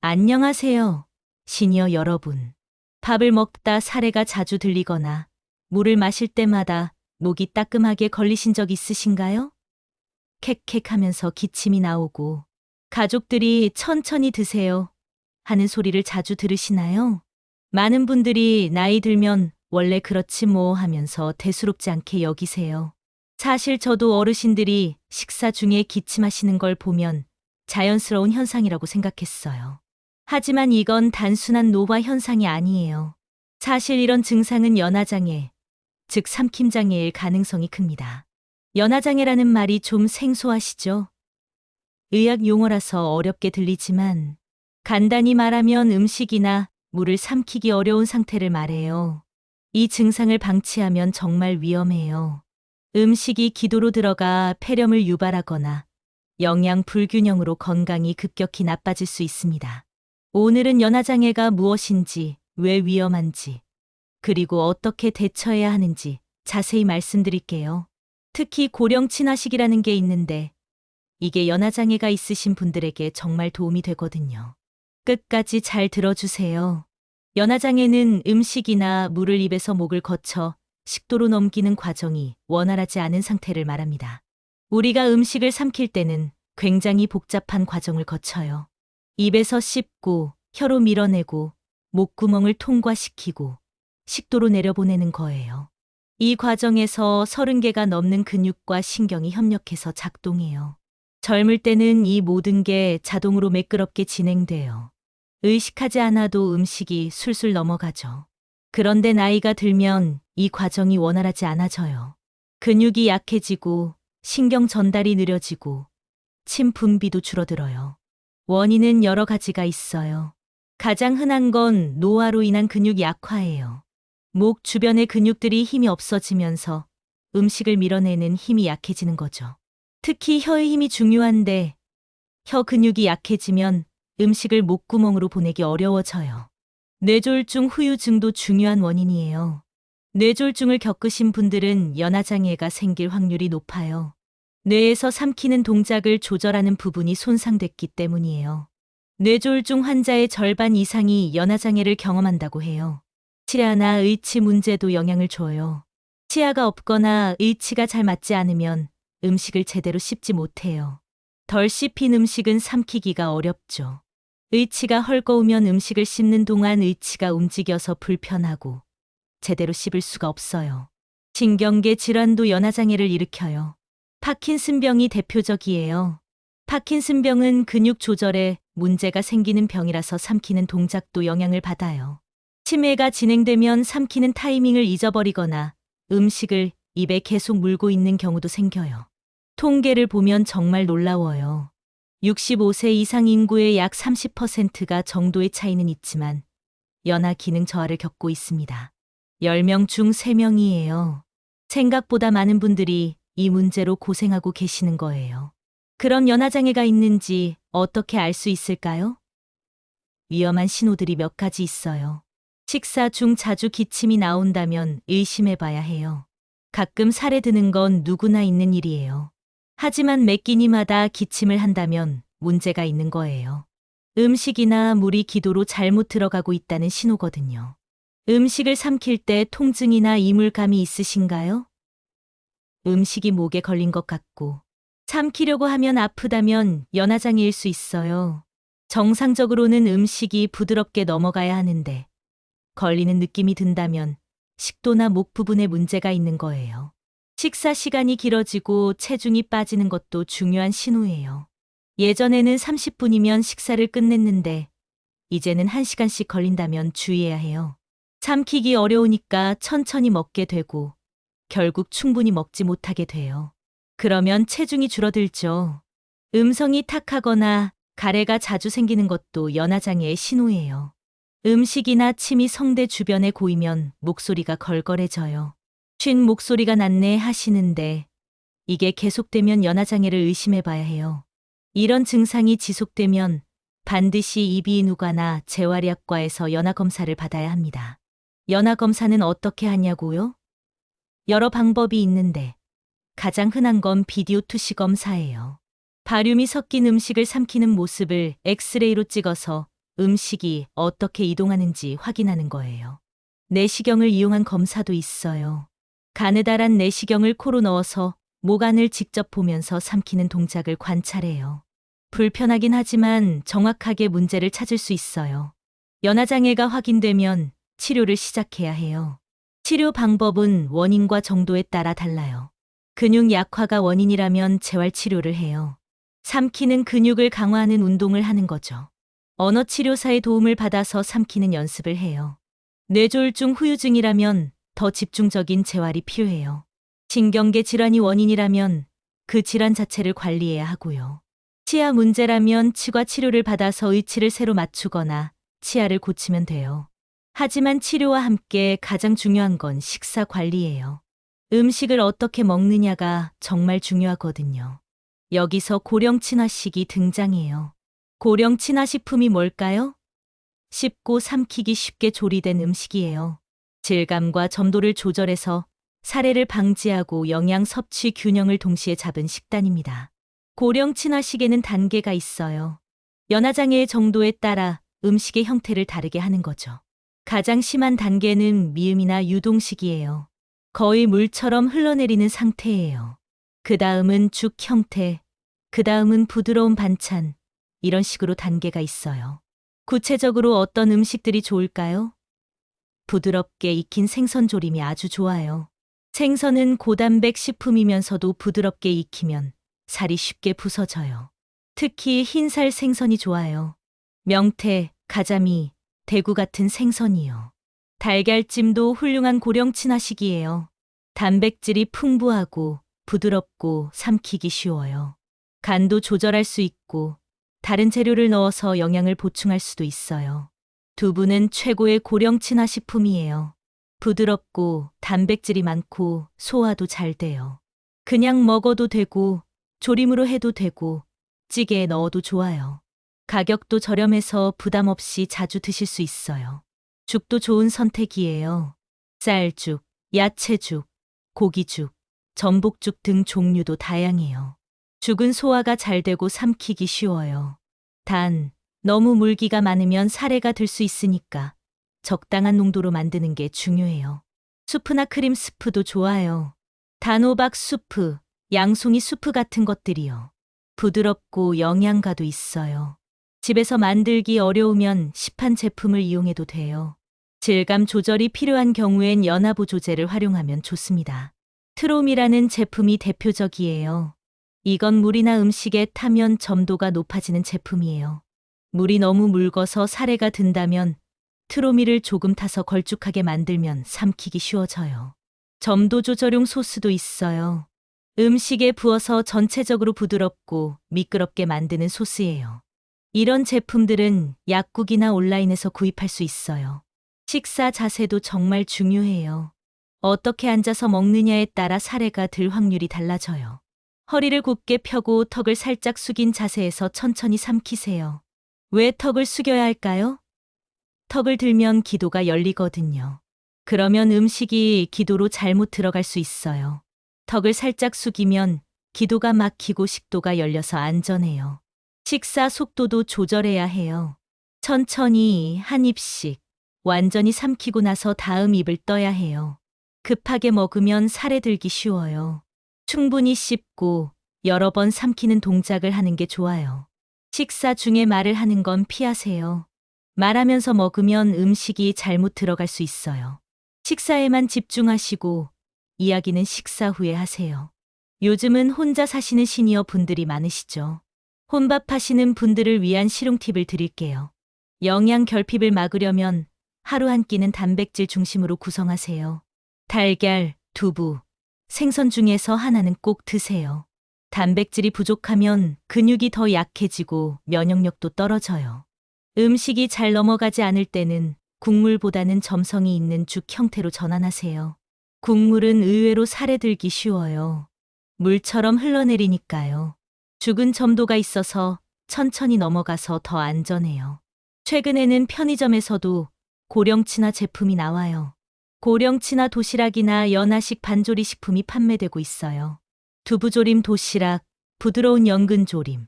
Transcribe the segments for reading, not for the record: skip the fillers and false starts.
안녕하세요, 시니어 여러분. 밥을 먹다 사례가 자주 들리거나 물을 마실 때마다 목이 따끔하게 걸리신 적 있으신가요? 캑캑 하면서 기침이 나오고 가족들이 천천히 드세요 하는 소리를 자주 들으시나요? 많은 분들이 나이 들면 원래 그렇지 뭐 하면서 대수롭지 않게 여기세요. 사실 저도 어르신들이 식사 중에 기침하시는 걸 보면 자연스러운 현상이라고 생각했어요. 하지만 이건 단순한 노화 현상이 아니에요. 사실 이런 증상은 연하장애, 즉 삼킴장애일 가능성이 큽니다. 연하장애라는 말이 좀 생소하시죠? 의학 용어라서 어렵게 들리지만 간단히 말하면 음식이나 물을 삼키기 어려운 상태를 말해요. 이 증상을 방치하면 정말 위험해요. 음식이 기도로 들어가 폐렴을 유발하거나 영양 불균형으로 건강이 급격히 나빠질 수 있습니다. 오늘은 연하장애가 무엇인지, 왜 위험한지, 그리고 어떻게 대처해야 하는지 자세히 말씀드릴게요. 특히 고령 친화식이라는 게 있는데 이게 연하장애가 있으신 분들에게 정말 도움이 되거든요. 끝까지 잘 들어주세요. 연하장애는 음식이나 물을 입에서 목을 거쳐 식도로 넘기는 과정이 원활하지 않은 상태를 말합니다. 우리가 음식을 삼킬 때는 굉장히 복잡한 과정을 거쳐요. 입에서 씹고, 혀로 밀어내고, 목구멍을 통과시키고, 식도로 내려보내는 거예요. 이 과정에서 30개가 넘는 근육과 신경이 협력해서 작동해요. 젊을 때는 이 모든 게 자동으로 매끄럽게 진행돼요. 의식하지 않아도 음식이 술술 넘어가죠. 그런데 나이가 들면 이 과정이 원활하지 않아져요. 근육이 약해지고 신경 전달이 느려지고 침 분비도 줄어들어요. 원인은 여러 가지가 있어요. 가장 흔한 건 노화로 인한 근육 약화예요. 목 주변의 근육들이 힘이 없어지면서 음식을 밀어내는 힘이 약해지는 거죠. 특히 혀의 힘이 중요한데 혀 근육이 약해지면 음식을 목구멍으로 보내기 어려워져요. 뇌졸중 후유증도 중요한 원인이에요. 뇌졸중을 겪으신 분들은 연하장애가 생길 확률이 높아요. 뇌에서 삼키는 동작을 조절하는 부분이 손상됐기 때문이에요. 뇌졸중 환자의 절반 이상이 연하장애를 경험한다고 해요. 치아나 의치 문제도 영향을 줘요. 치아가 없거나 의치가 잘 맞지 않으면 음식을 제대로 씹지 못해요. 덜 씹힌 음식은 삼키기가 어렵죠. 의치가 헐거우면 음식을 씹는 동안 의치가 움직여서 불편하고 제대로 씹을 수가 없어요. 신경계 질환도 연하장애를 일으켜요. 파킨슨병이 대표적이에요. 파킨슨병은 근육 조절에 문제가 생기는 병이라서 삼키는 동작도 영향을 받아요. 치매가 진행되면 삼키는 타이밍을 잊어버리거나 음식을 입에 계속 물고 있는 경우도 생겨요. 통계를 보면 정말 놀라워요. 65세 이상 인구의 약 30%가 정도의 차이는 있지만 연하 기능 저하를 겪고 있습니다. 10명 중 3명이에요. 생각보다 많은 분들이 이 문제로 고생하고 계시는 거예요. 그럼 연하장애가 있는지 어떻게 알 수 있을까요? 위험한 신호들이 몇 가지 있어요. 식사 중 자주 기침이 나온다면 의심해 봐야 해요. 가끔 살에 드는 건 누구나 있는 일이에요. 하지만 매 끼니마다 기침을 한다면 문제가 있는 거예요. 음식이나 물이 기도로 잘못 들어가고 있다는 신호거든요. 음식을 삼킬 때 통증이나 이물감이 있으신가요? 음식이 목에 걸린 것 같고 삼키려고 하면 아프다면 연하장애일 수 있어요. 정상적으로는 음식이 부드럽게 넘어가야 하는데 걸리는 느낌이 든다면 식도나 목 부분에 문제가 있는 거예요. 식사 시간이 길어지고 체중이 빠지는 것도 중요한 신호예요. 예전에는 30분이면 식사를 끝냈는데 이제는 1시간씩 걸린다면 주의해야 해요. 삼키기 어려우니까 천천히 먹게 되고 결국 충분히 먹지 못하게 돼요. 그러면 체중이 줄어들죠. 음성이 탁하거나 가래가 자주 생기는 것도 연하장애의 신호예요. 음식이나 침이 성대 주변에 고이면 목소리가 걸걸해져요. 쉰 목소리가 났네 하시는데 이게 계속되면 연하장애를 의심해 봐야 해요. 이런 증상이 지속되면 반드시 이비인후과나 재활의학과에서 연하검사를 받아야 합니다. 연하검사는 어떻게 하냐고요? 여러 방법이 있는데 가장 흔한 건 비디오 투시 검사예요. 바륨이 섞인 음식을 삼키는 모습을 엑스레이로 찍어서 음식이 어떻게 이동하는지 확인하는 거예요. 내시경을 이용한 검사도 있어요. 가느다란 내시경을 코로 넣어서 목 안을 직접 보면서 삼키는 동작을 관찰해요. 불편하긴 하지만 정확하게 문제를 찾을 수 있어요. 연화장애가 확인되면 치료를 시작해야 해요. 치료 방법은 원인과 정도에 따라 달라요. 근육 약화가 원인이라면 재활 치료를 해요. 삼키는 근육을 강화하는 운동을 하는 거죠. 언어 치료사의 도움을 받아서 삼키는 연습을 해요. 뇌졸중 후유증이라면 더 집중적인 재활이 필요해요. 신경계 질환이 원인이라면 그 질환 자체를 관리해야 하고요. 치아 문제라면 치과 치료를 받아서 의치를 새로 맞추거나 치아를 고치면 돼요. 하지만 치료와 함께 가장 중요한 건 식사 관리예요. 음식을 어떻게 먹느냐가 정말 중요하거든요. 여기서 고령 친화식이 등장해요. 고령 친화식품이 뭘까요? 씹고 삼키기 쉽게 조리된 음식이에요. 질감과 점도를 조절해서 살해를 방지하고 영양 섭취 균형을 동시에 잡은 식단입니다. 고령 친화식에는 단계가 있어요. 연화장애의 정도에 따라 음식의 형태를 다르게 하는 거죠. 가장 심한 단계는 미음이나 유동식이에요. 거의 물처럼 흘러내리는 상태예요. 그 다음은 죽 형태, 그 다음은 부드러운 반찬, 이런 식으로 단계가 있어요. 구체적으로 어떤 음식들이 좋을까요? 부드럽게 익힌 생선 조림이 아주 좋아요. 생선은 고단백 식품이면서도 부드럽게 익히면 살이 쉽게 부서져요. 특히 흰살 생선이 좋아요. 명태, 가자미, 대구 같은 생선이요. 달걀찜도 훌륭한 고령 친화식이에요. 단백질이 풍부하고 부드럽고 삼키기 쉬워요. 간도 조절할 수 있고 다른 재료를 넣어서 영양을 보충할 수도 있어요. 두부는 최고의 고령 친화식품이에요. 부드럽고 단백질이 많고 소화도 잘 돼요. 그냥 먹어도 되고 조림으로 해도 되고 찌개에 넣어도 좋아요. 가격도 저렴해서 부담 없이 자주 드실 수 있어요. 죽도 좋은 선택이에요. 쌀죽, 야채죽, 고기죽, 전복죽 등 종류도 다양해요. 죽은 소화가 잘 되고 삼키기 쉬워요. 단, 너무 물기가 많으면 살해가 될 수 있으니까 적당한 농도로 만드는 게 중요해요. 수프나 크림 스프도 좋아요. 단호박 수프, 양송이 수프 같은 것들이요. 부드럽고 영양가도 있어요. 집에서 만들기 어려우면 시판 제품을 이용해도 돼요. 질감 조절이 필요한 경우엔 연화보조제를 활용하면 좋습니다. 트롬이라는 제품이 대표적이에요. 이건 물이나 음식에 타면 점도가 높아지는 제품이에요. 물이 너무 묽어서 살해가 든다면 트로미를 조금 타서 걸쭉하게 만들면 삼키기 쉬워져요. 점도 조절용 소스도 있어요. 음식에 부어서 전체적으로 부드럽고 미끄럽게 만드는 소스예요. 이런 제품들은 약국이나 온라인에서 구입할 수 있어요. 식사 자세도 정말 중요해요. 어떻게 앉아서 먹느냐에 따라 살해가 들 확률이 달라져요. 허리를 굽게 펴고 턱을 살짝 숙인 자세에서 천천히 삼키세요. 왜 턱을 숙여야 할까요? 턱을 들면 기도가 열리거든요. 그러면 음식이 기도로 잘못 들어갈 수 있어요. 턱을 살짝 숙이면 기도가 막히고 식도가 열려서 안전해요. 식사 속도도 조절해야 해요. 천천히 한 입씩 완전히 삼키고 나서 다음 입을 떠야 해요. 급하게 먹으면 살에 들기 쉬워요. 충분히 씹고 여러 번 삼키는 동작을 하는 게 좋아요. 식사 중에 말을 하는 건 피하세요. 말하면서 먹으면 음식이 잘못 들어갈 수 있어요. 식사에만 집중하시고 이야기는 식사 후에 하세요. 요즘은 혼자 사시는 시니어 분들이 많으시죠. 혼밥하시는 분들을 위한 실용 팁을 드릴게요. 영양 결핍을 막으려면 하루 한 끼는 단백질 중심으로 구성하세요. 달걀, 두부, 생선 중에서 하나는 꼭 드세요. 단백질이 부족하면 근육이 더 약해지고 면역력도 떨어져요. 음식이 잘 넘어가지 않을 때는 국물보다는 점성이 있는 죽 형태로 전환하세요. 국물은 의외로 살에 들기 쉬워요. 물처럼 흘러내리니까요. 죽은 점도가 있어서 천천히 넘어가서 더 안전해요. 최근에는 편의점에서도 고령 친화 제품이 나와요. 고령 친화 도시락이나 연화식 반조리 식품이 판매되고 있어요. 두부조림 도시락, 부드러운 연근조림,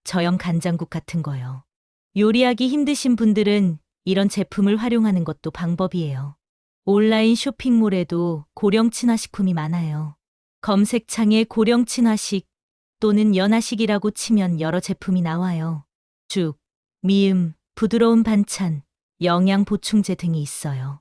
저염 간장국 같은 거요. 요리하기 힘드신 분들은 이런 제품을 활용하는 것도 방법이에요. 온라인 쇼핑몰에도 고령 친화식품이 많아요. 검색창에 고령 친화식 또는 연화식이라고 치면 여러 제품이 나와요. 죽, 미음, 부드러운 반찬, 영양 보충제 등이 있어요.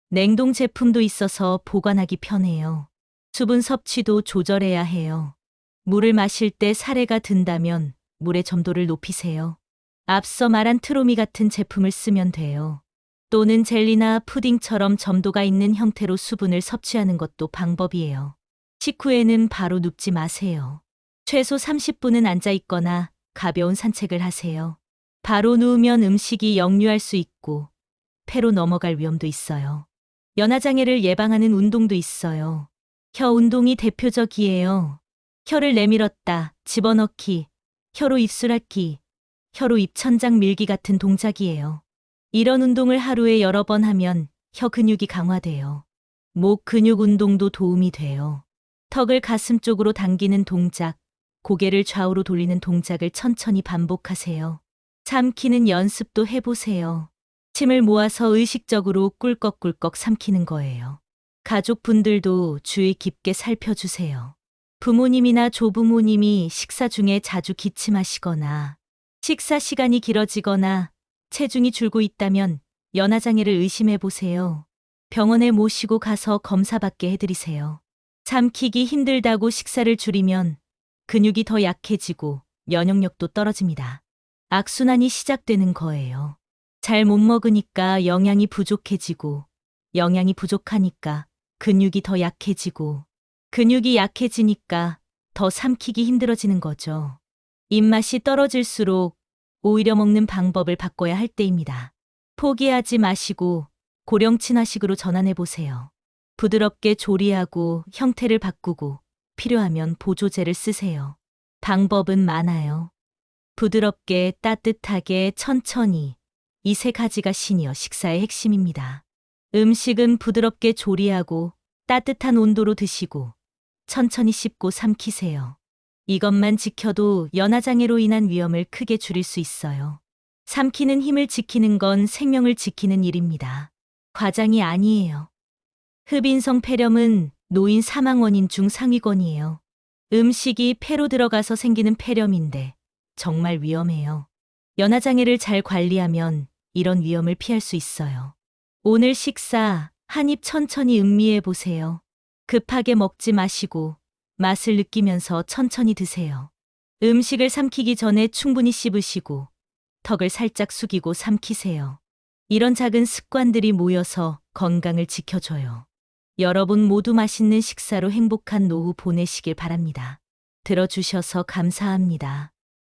냉동 제품도 있어서 보관하기 편해요. 수분 섭취도 조절해야 해요. 물을 마실 때 사례가 든다면 물의 점도를 높이세요. 앞서 말한 트로미 같은 제품을 쓰면 돼요. 또는 젤리나 푸딩처럼 점도가 있는 형태로 수분을 섭취하는 것도 방법이에요. 식후에는 바로 눕지 마세요. 최소 30분은 앉아 있거나 가벼운 산책을 하세요. 바로 누우면 음식이 역류할 수 있고 폐로 넘어갈 위험도 있어요. 연화장애를 예방하는 운동도 있어요. 혀 운동이 대표적이에요. 혀를 내밀었다, 집어넣기, 혀로 입술핥기, 혀로 입천장 밀기 같은 동작이에요. 이런 운동을 하루에 여러 번 하면 혀 근육이 강화돼요. 목 근육 운동도 도움이 돼요. 턱을 가슴 쪽으로 당기는 동작, 고개를 좌우로 돌리는 동작을 천천히 반복하세요. 삼키는 연습도 해보세요. 침을 모아서 의식적으로 꿀꺽꿀꺽 삼키는 거예요. 가족분들도 주의 깊게 살펴주세요. 부모님이나 조부모님이 식사 중에 자주 기침하시거나 식사 시간이 길어지거나 체중이 줄고 있다면 연화장애를 의심해 보세요. 병원에 모시고 가서 검사받게 해드리세요. 삼키기 힘들다고 식사를 줄이면 근육이 더 약해지고 면역력도 떨어집니다. 악순환이 시작되는 거예요. 잘 못 먹으니까 영양이 부족해지고, 영양이 부족하니까 근육이 더 약해지고, 근육이 약해지니까 더 삼키기 힘들어지는 거죠. 입맛이 떨어질수록 오히려 먹는 방법을 바꿔야 할 때입니다. 포기하지 마시고 고령 친화식으로 전환해 보세요. 부드럽게 조리하고 형태를 바꾸고 필요하면 보조제를 쓰세요. 방법은 많아요. 부드럽게, 따뜻하게, 천천히. 이 세 가지가 시니어 식사의 핵심입니다. 음식은 부드럽게 조리하고 따뜻한 온도로 드시고 천천히 씹고 삼키세요. 이것만 지켜도 연화장애로 인한 위험을 크게 줄일 수 있어요. 삼키는 힘을 지키는 건 생명을 지키는 일입니다. 과장이 아니에요. 흡인성 폐렴은 노인 사망 원인 중 상위권이에요. 음식이 폐로 들어가서 생기는 폐렴인데 정말 위험해요. 연화장애를 잘 관리하면 이런 위험을 피할 수 있어요. 오늘 식사 한 입 천천히 음미해 보세요. 급하게 먹지 마시고 맛을 느끼면서 천천히 드세요. 음식을 삼키기 전에 충분히 씹으시고 턱을 살짝 숙이고 삼키세요. 이런 작은 습관들이 모여서 건강을 지켜줘요. 여러분 모두 맛있는 식사로 행복한 노후 보내시길 바랍니다. 들어주셔서 감사합니다.